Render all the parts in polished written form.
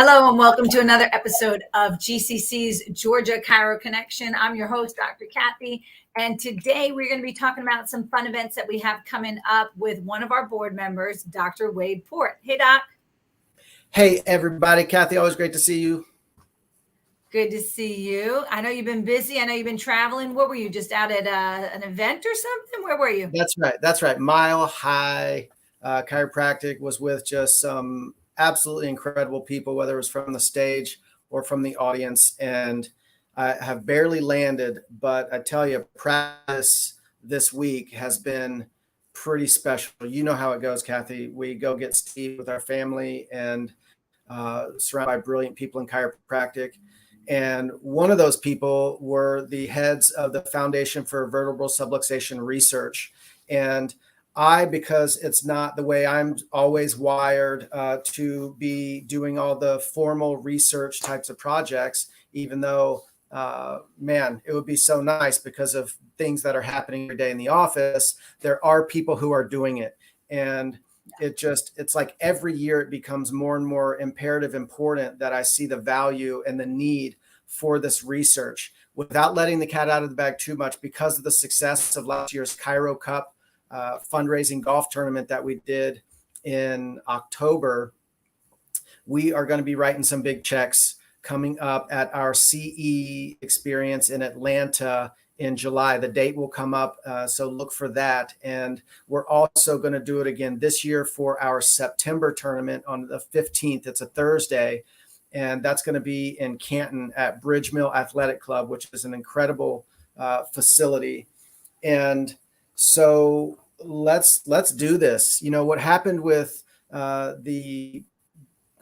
Hello and welcome to another episode of GCC's Georgia Chiro Connection. I'm your host, Dr. Kathy, and today we're going to be talking about some fun events that we have coming up with one of our board members, Dr. Wade Port. Hey, Doc. Hey, everybody. Kathy, always great to see you. Good to see you. I know you've been busy. I know you've been traveling. What were you, just out at an event or something? Where were you? That's right. Mile High Chiropractic was with just some absolutely incredible people, whether it was from the stage or from the audience. And I have barely landed, but I tell you, practice this week has been pretty special. You know how it goes, Kathy. We go get Steve with our family and surrounded by brilliant people in chiropractic. And one of those people were the heads of the Foundation for Vertebral Subluxation Research. And because it's not the way I'm always wired to be doing all the formal research types of projects, even though, man, it would be so nice because of things that are happening every day in the office. There are people who are doing it. And it's like every year it becomes more and more imperative, important that I see the value and the need for this research without letting the cat out of the bag too much. Because of the success of last year's Chiro Cup fundraising golf tournament that we did in October, we are going to be writing some big checks coming up at our CE experience in Atlanta in July. The date will come up, so look for that. And we're also going to do it again this year for our September tournament on the 15th. It's a Thursday, and that's going to be in Canton at Bridge Mill Athletic Club, which is an incredible facility. And so let's do this. You know, what happened with the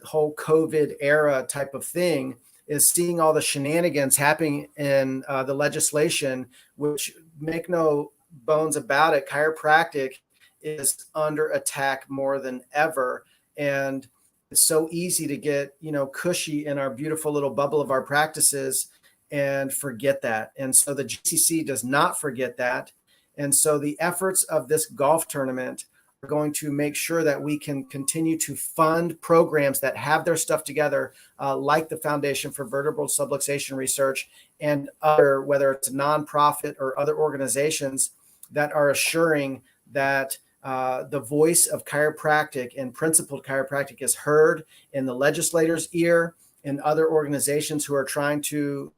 whole COVID era type of thing is seeing all the shenanigans happening in the legislation, which, make no bones about it, chiropractic is under attack more than ever. And it's so easy to get, cushy in our beautiful little bubble of our practices and forget that. And so the GCC does not forget that. And so the efforts of this golf tournament are going to make sure that we can continue to fund programs that have their stuff together, like the Foundation for Vertebral Subluxation Research and other, whether it's a nonprofit or other organizations that are assuring that the voice of chiropractic and principled chiropractic is heard in the legislator's ear and other organizations who are trying to,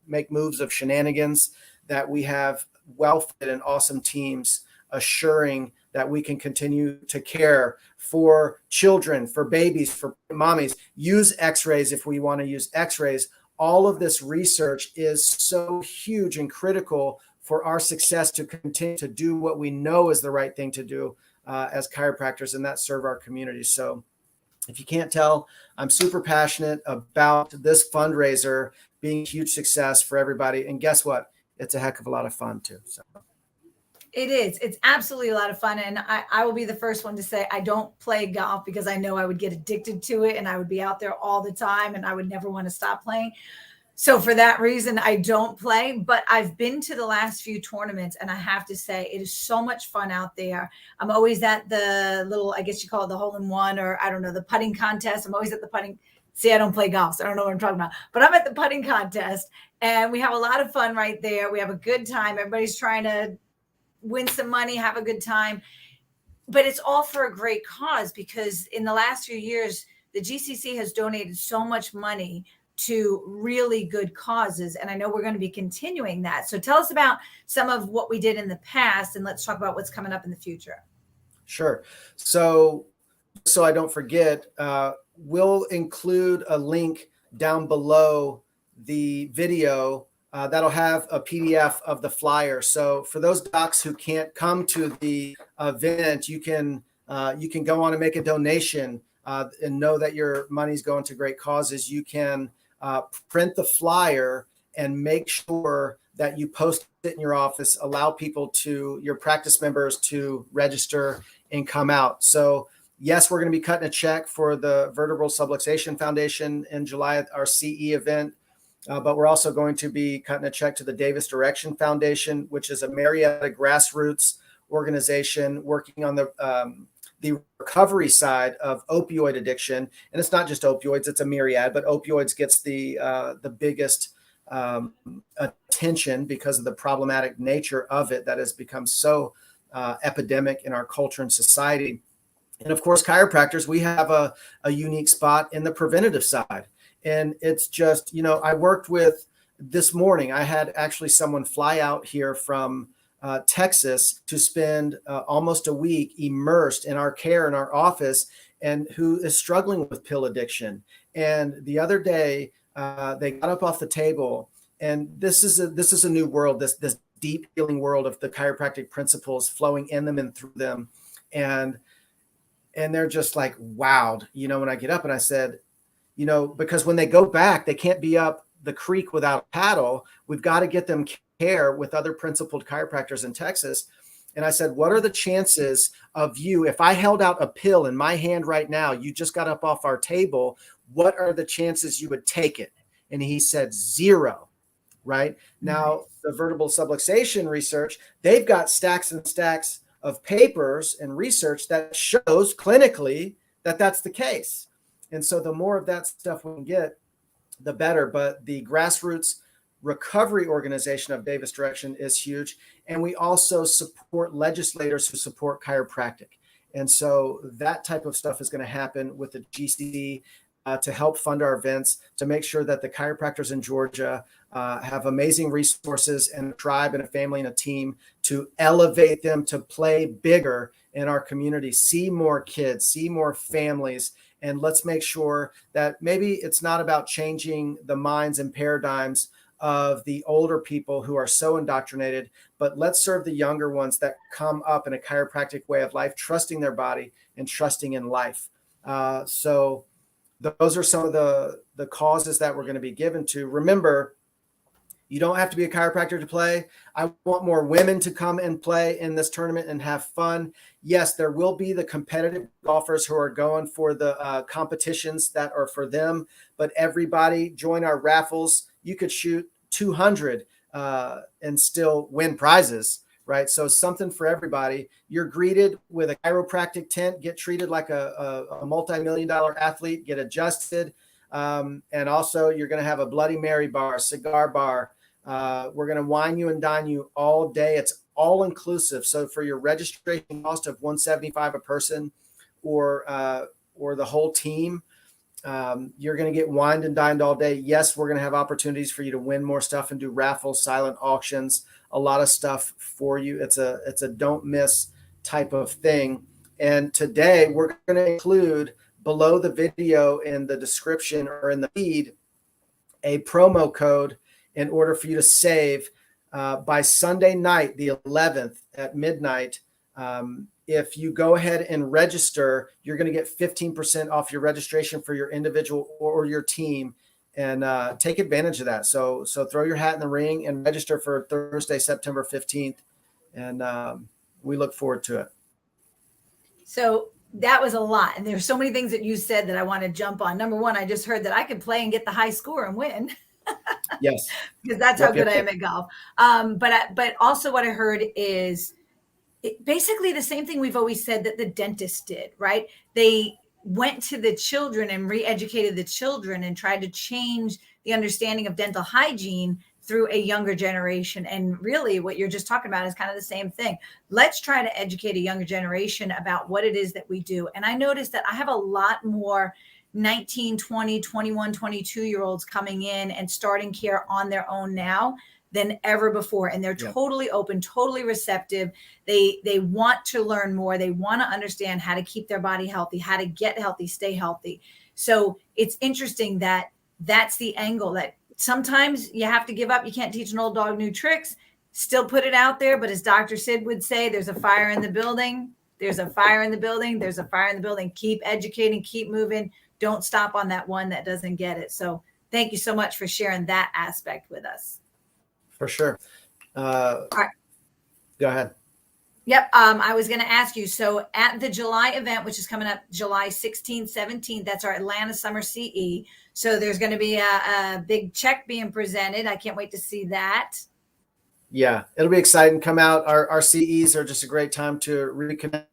make moves of shenanigans, that we have well-fed and awesome teams assuring that we can continue to care for children, for babies, for mommies, use x-rays if we want to use x-rays. All of this research is so huge and critical for our success to continue to do what we know is the right thing to do as chiropractors, and that serve our community. So if you can't tell, I'm super passionate about this fundraiser being a huge success for everybody. And guess what? It's a heck of a lot of fun too. So. It is. It's absolutely a lot of fun. And I will be the first one to say I don't play golf because I know I would get addicted to it and I would be out there all the time and I would never want to stop playing. So for that reason, I don't play, but I've been to the last few tournaments and I have to say it is so much fun out there. I'm always at the little, I guess you call it the hole in one, or I don't know, the putting contest. I'm always at the putting. See, I don't play golf, so I don't know what I'm talking about, but I'm at the putting contest and we have a lot of fun right there. We have a good time. Everybody's trying to win some money, have a good time, but it's all for a great cause, because in the last few years, the GCC has donated so much money to really good causes. And I know we're going to be continuing that. So tell us about some of what we did in the past, and let's talk about what's coming up in the future. Sure. So I don't forget, we'll include a link down below the video that'll have a PDF of the flyer. So for those docs who can't come to the event, you can go on and make a donation and know that your money's going to great causes. You can print the flyer and make sure that you post it in your office, allow people your practice members to register and come out. So yes, we're going to be cutting a check for the Vertebral Subluxation Foundation in July at our CE event. But we're also going to be cutting a check to the Davis Direction Foundation, which is a Marietta grassroots organization working on the the recovery side of opioid addiction, and it's not just opioids, it's a myriad, but opioids gets the biggest attention because of the problematic nature of it that has become so epidemic in our culture and society. And of course, chiropractors, we have a unique spot in the preventative side. And it's just, I worked with this morning, I had actually someone fly out here from Texas to spend almost a week immersed in our care in our office, and who is struggling with pill addiction. And the other day, they got up off the table, and this is a new world, this deep healing world of the chiropractic principles flowing in them and through them. And they're just like wowed, when I get up, and I said, because when they go back, they can't be up the creek without a paddle. We've got to get them care with other principled chiropractors in Texas. And I said, what are the chances of you, if I held out a pill in my hand right now, you just got up off our table, what are the chances you would take it? And he said 0. Right now, the vertebral subluxation research, they've got stacks and stacks of papers and research that shows clinically that that's the case. And so the more of that stuff we can get, the better. But the grassroots recovery organization of Davis Direction is huge. And we also support legislators who support chiropractic. And so that type of stuff is going to happen with the GCD to help fund our events, to make sure that the chiropractors in Georgia have amazing resources and a tribe and a family and a team to elevate them to play bigger in our community, see more kids, see more families. And let's make sure that maybe it's not about changing the minds and paradigms of the older people who are so indoctrinated, but let's serve the younger ones that come up in a chiropractic way of life, trusting their body and trusting in life. So those are some of the causes that we're going to be given to. Remember, you don't have to be a chiropractor to play. I want more women to come and play in this tournament and have fun. Yes, there will be the competitive golfers who are going for the competitions that are for them, but everybody join our raffles. You could shoot 200 and still win prizes, right? So something for everybody. You're greeted with a chiropractic tent, get treated like a multi-million-dollar athlete, get adjusted. And also you're going to have a Bloody Mary bar, cigar bar. We're going to wine you and dine you all day. It's all inclusive. So for your registration cost of $175 a person, or the whole team, you're going to get wined and dined all day. Yes, we're going to have opportunities for you to win more stuff and do raffles, silent auctions, a lot of stuff for you. It's a don't miss type of thing. And today we're going to include below the video in the description or in the feed a promo code in order for you to save by Sunday night, the 11th at midnight. If you go ahead and register, you're going to get 15% off your registration for your individual or your team, and take advantage of that. So throw your hat in the ring and register for Thursday, September 15th. And we look forward to it. So that was a lot. And there's so many things that you said that I want to jump on. Number one, I just heard that I could play and get the high score and win. Yes. Because that's how good I am at golf. But also what I heard is basically the same thing we've always said that the dentist did, right? They went to the children and re-educated the children and tried to change the understanding of dental hygiene through a younger generation. And really what you're just talking about is kind of the same thing. Let's try to educate a younger generation about what it is that we do. And I noticed that I have a lot more 19, 20, 21, 22-year-olds coming in and starting care on their own now than ever before. And they're totally open, totally receptive. They want to learn more. They want to understand how to keep their body healthy, how to get healthy, stay healthy. So it's interesting that that's the angle, that sometimes you have to give up. You can't teach an old dog new tricks. Still put it out there. But as Dr. Sid would say, there's a fire in the building. There's a fire in the building. There's a fire in the building. Keep educating, keep moving. Don't stop on that one that doesn't get it. So thank you so much for sharing that aspect with us. For sure. All right. Go ahead. Yep. I was going to ask you, so at the July event, which is coming up July 16th, 17th, that's our Atlanta Summer CE. So there's going to be a big check being presented. I can't wait to see that. Yeah, it'll be exciting. Come out. Our CEs are just a great time to reconnect.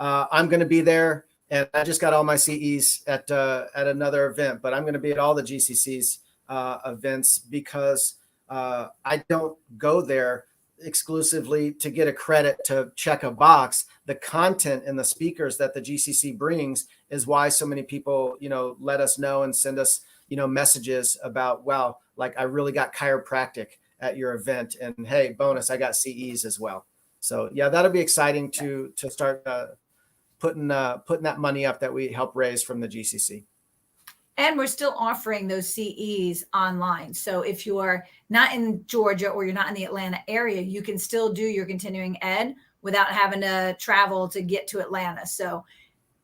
I'm going to be there, and I just got all my CEs at another event, but I'm going to be at all the GCC's events because I don't go there exclusively to get a credit to check a box. The content and the speakers that the GCC brings is why so many people, let us know and send us, messages about, wow, like I really got chiropractic at your event, and hey, bonus, I got CEs as well. So yeah, that'll be exciting to start putting that money up that we help raise from the GCC. And we're still offering those CEs online. So if you're not in Georgia or you're not in the Atlanta area, you can still do your continuing ed without having to travel to get to Atlanta. So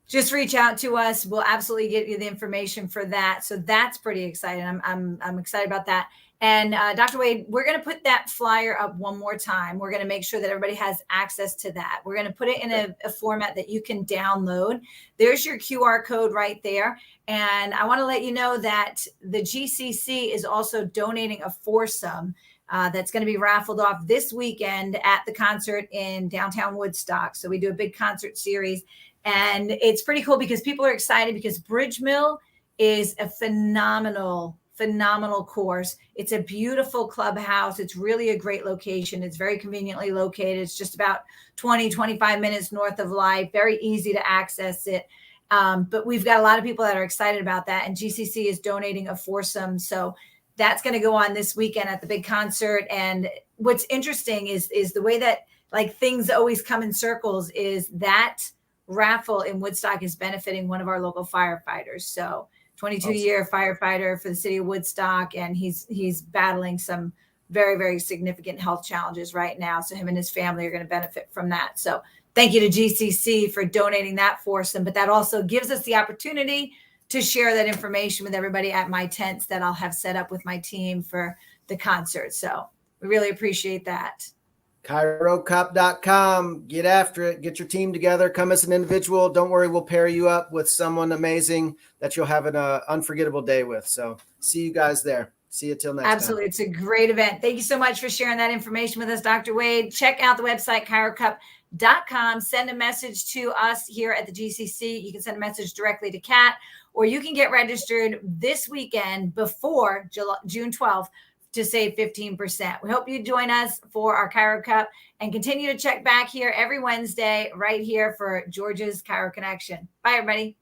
just reach out to us. We'll absolutely get you the information for that. So that's pretty exciting. I'm excited about that. And Dr. Wade, we're going to put that flyer up one more time. We're going to make sure that everybody has access to that. We're going to put it in a format that you can download. There's your QR code right there. And I want to let you know that the GCC is also donating a foursome that's going to be raffled off this weekend at the concert in downtown Woodstock. So we do a big concert series. And it's pretty cool because people are excited because Bridge Mill is a phenomenal course. It's a beautiful clubhouse. It's really a great location. It's very conveniently located. It's just about 25 minutes north of Life. Very easy to access it. But we've got a lot of people that are excited about that. And GCC is donating a foursome. So that's going to go on this weekend at the big concert. And what's interesting is the way that like things always come in circles is that raffle in Woodstock is benefiting one of our local firefighters. So 22-year firefighter for the city of Woodstock. And he's battling some very, very significant health challenges right now. So him and his family are going to benefit from that. So thank you to GCC for donating that foursome. But that also gives us the opportunity to share that information with everybody at my tents that I'll have set up with my team for the concert. So we really appreciate that. ChiroCup.com. Get after it. Get your team together. Come as an individual. Don't worry, we'll pair you up with someone amazing that you'll have an unforgettable day with. So see you guys there. See you till next time. Absolutely. It's a great event. Thank you so much for sharing that information with us, Dr. Wade. Check out the website, ChiroCup.com. Send a message to us here at the GCC. You can send a message directly to Kat, or you can get registered this weekend before June 12th to save 15%. We hope you join us for our Chiro Cup and continue to check back here every Wednesday right here for Georgia's Chiro Connection. Bye, everybody.